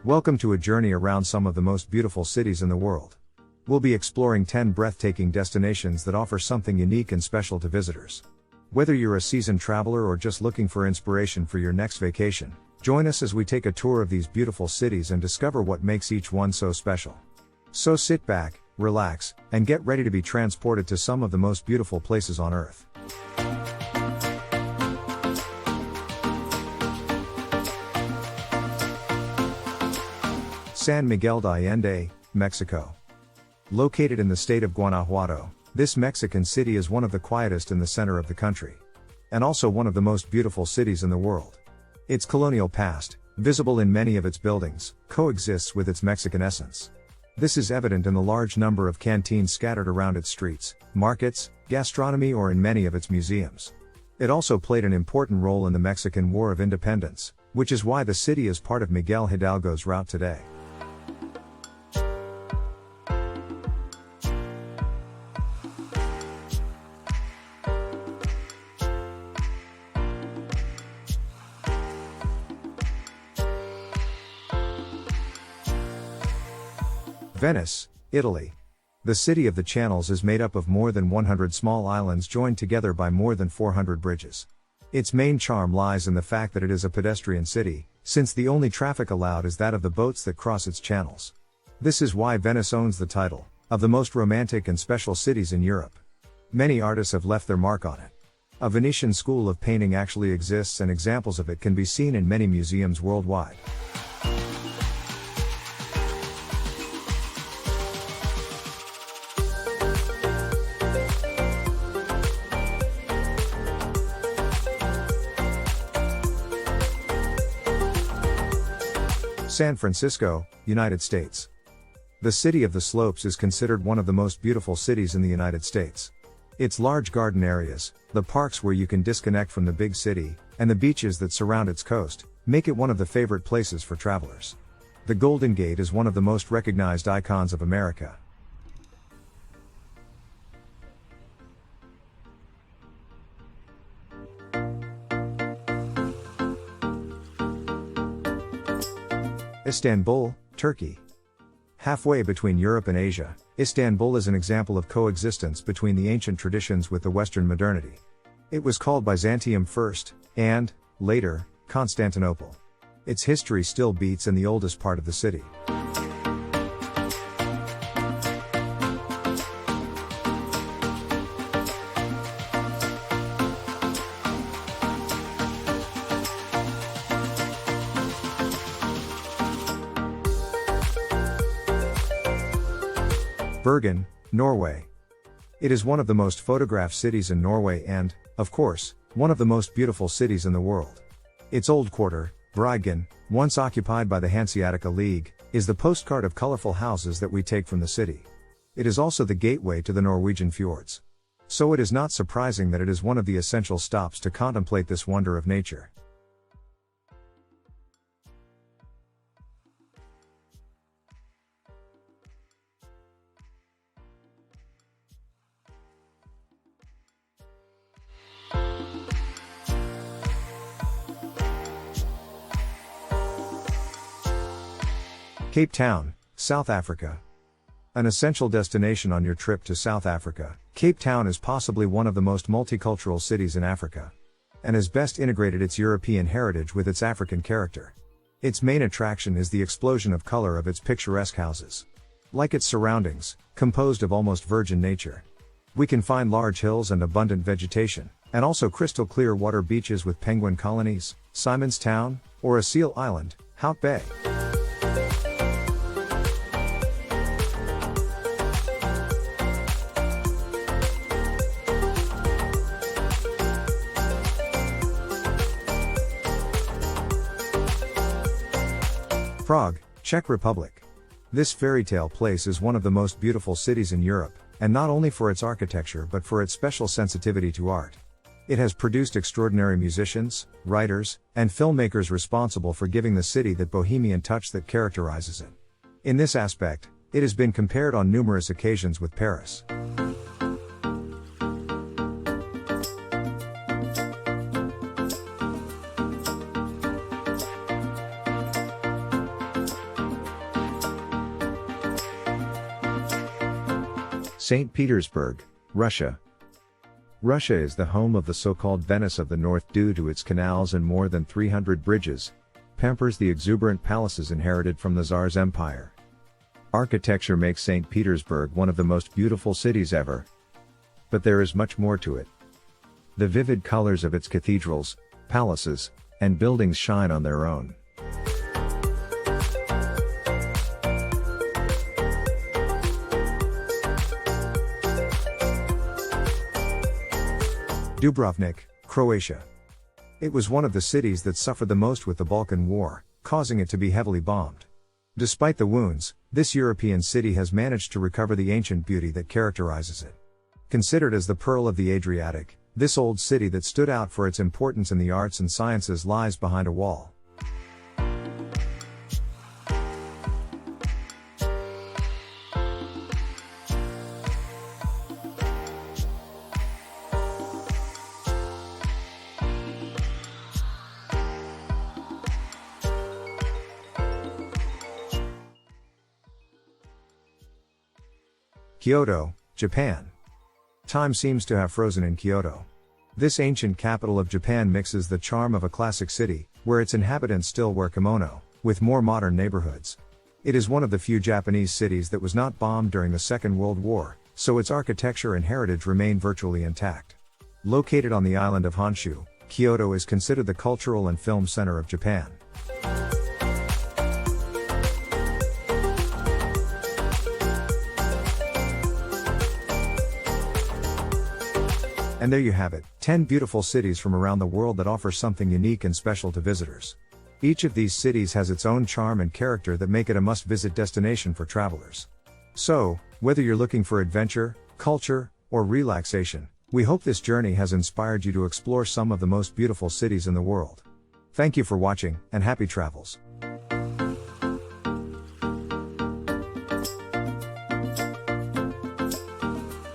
Welcome to a journey around some of the most beautiful cities in the world. We'll be exploring 10 breathtaking destinations that offer something unique and special to visitors. Whether you're a seasoned traveler or just looking for inspiration for your next vacation, join us as we take a tour of these beautiful cities and discover what makes each one so special. So sit back, relax, and get ready to be transported to some of the most beautiful places on Earth. San Miguel de Allende, Mexico. Located in the state of Guanajuato, this Mexican city is one of the quietest in the center of the country. And also one of the most beautiful cities in the world. Its colonial past, visible in many of its buildings, coexists with its Mexican essence. This is evident in the large number of canteens scattered around its streets, markets, gastronomy, or in many of its museums. It also played an important role in the Mexican War of Independence, which is why the city is part of Miguel Hidalgo's route today. Venice, Italy. The city of the channels is made up of more than 100 small islands joined together by more than 400 bridges. Its main charm lies in the fact that it is a pedestrian city, since the only traffic allowed is that of the boats that cross its channels. This is why Venice owns the title of the most romantic and special cities in Europe. Many artists have left their mark on it. A Venetian school of painting actually exists, and examples of it can be seen in many museums worldwide. San Francisco, United States. The city of the slopes is considered one of the most beautiful cities in the United States. Its large garden areas, the parks where you can disconnect from the big city, and the beaches that surround its coast, make it one of the favorite places for travelers. The Golden Gate is one of the most recognized icons of America. Istanbul, Turkey. Halfway between Europe and Asia, Istanbul is an example of coexistence between the ancient traditions with the Western modernity. It was called Byzantium first, and, later, Constantinople. Its history still beats in the oldest part of the city. Bergen, Norway. It is one of the most photographed cities in Norway and, of course, one of the most beautiful cities in the world. Its old quarter, Bergen, once occupied by the Hanseatic League, is the postcard of colorful houses that we take from the city. It is also the gateway to the Norwegian fjords. So it is not surprising that it is one of the essential stops to contemplate this wonder of nature. Cape Town, South Africa. An essential destination on your trip to South Africa, Cape Town is possibly one of the most multicultural cities in Africa, and has best integrated its European heritage with its African character. Its main attraction is the explosion of color of its picturesque houses. Like its surroundings, composed of almost virgin nature. We can find large hills and abundant vegetation, and also crystal clear water beaches with penguin colonies, Simon's Town, or a seal island, Hout Bay. Prague, Czech Republic. This fairy tale place is one of the most beautiful cities in Europe, and not only for its architecture but for its special sensitivity to art. It has produced extraordinary musicians, writers, and filmmakers responsible for giving the city that bohemian touch that characterizes it. In this aspect, it has been compared on numerous occasions with Paris. St. Petersburg, Russia. Russia is the home of the so-called Venice of the North due to its canals and more than 300 bridges, pampers the exuberant palaces inherited from the Tsar's empire. Architecture makes St. Petersburg one of the most beautiful cities ever. But there is much more to it. The vivid colors of its cathedrals, palaces, and buildings shine on their own. Dubrovnik, Croatia. It was one of the cities that suffered the most with the Balkan War, causing it to be heavily bombed. Despite the wounds, this European city has managed to recover the ancient beauty that characterizes it. Considered as the pearl of the Adriatic, this old city that stood out for its importance in the arts and sciences lies behind a wall. Kyoto, Japan. Time seems to have frozen in Kyoto. This ancient capital of Japan mixes the charm of a classic city, where its inhabitants still wear kimono, with more modern neighborhoods. It is one of the few Japanese cities that was not bombed during the Second World War, so its architecture and heritage remain virtually intact. Located on the island of Honshu, Kyoto is considered the cultural and film center of Japan. And there you have it, 10 beautiful cities from around the world that offer something unique and special to visitors. Each of these cities has its own charm and character that make it a must-visit destination for travelers. So, whether you're looking for adventure, culture, or relaxation, we hope this journey has inspired you to explore some of the most beautiful cities in the world. Thank you for watching, and happy travels.